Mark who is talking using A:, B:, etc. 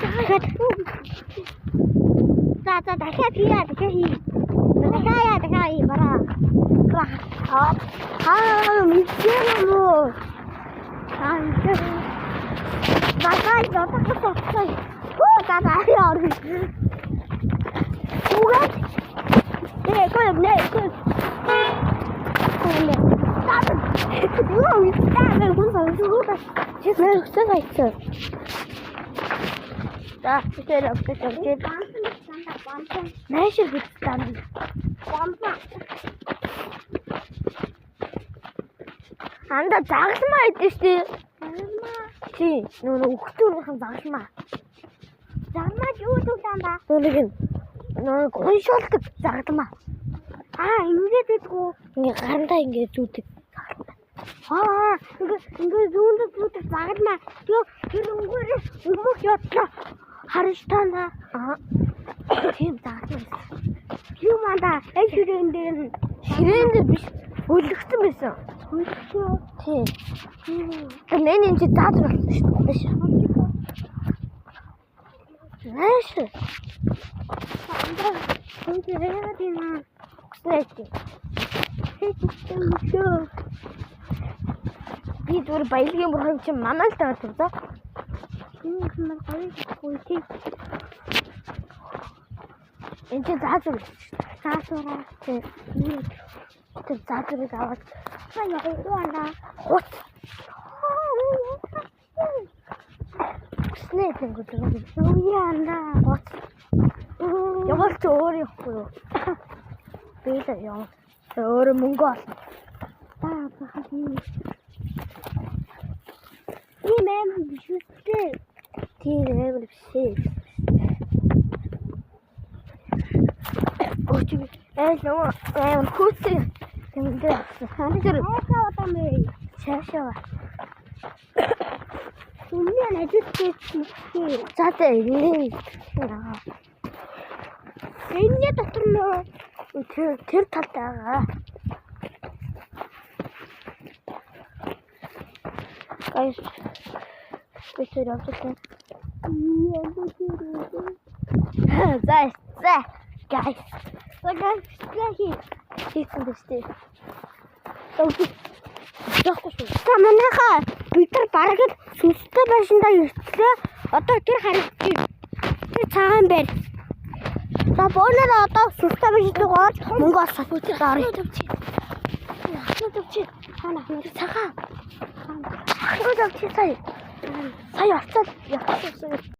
A: дахиад за дахиад хийя дахиад бараа мэдчихэв Bagay doktor kakak bukan ne anda загсмаа идэж тий. Тий, нөгөө өгтөрийнхэн загсмаа. Загмаа юу дүүлэн ба? Нөгөө гоншолдог загсмаа. Ингээд идэггүй. Ингээ гарантаа ингээ зүүдэг. Ингээ зүүдэг загсмаа. Тэр өнгөрөөс өмнөх явдлаа. Харж таана. Тийм загсмаа. Юу манда ширээн дээр биш. Өлгсөн байсан. Тий. Мен энэ заадр болсон шүү дээ. Знаеш? Би зүгээр баялагын бурхан чинь манай л таа тийм заа. Энэ хүмүүс гоё тий. Энд заадр. Заадраа тий. Тэр задрыг аваад яагаад хот снэт гэдэг яана хот явал ч өөр явахгүй юу би л яа өөр мөнгө олно ийм биш үстэй тийм эвэр биш нөгөө хүүтэй тэмдэг ханагэр хатамээ шашаа үнэн ажигтэй цаатай энэ дотор нөө тэр талд байгаа гайс бисэр авчихсан за гайс хийсэн дэжтэй. Манайха бид нар бараг л сүнстэй байшиндаа ирчлээ. Одоо тэр харагдчих. Тэр цагаан байр. За бооноор одоо сүнстэй байшинд орж мөнгө олсоо. Төвчээ. Хана цагаан. Сая очоод явчихсан.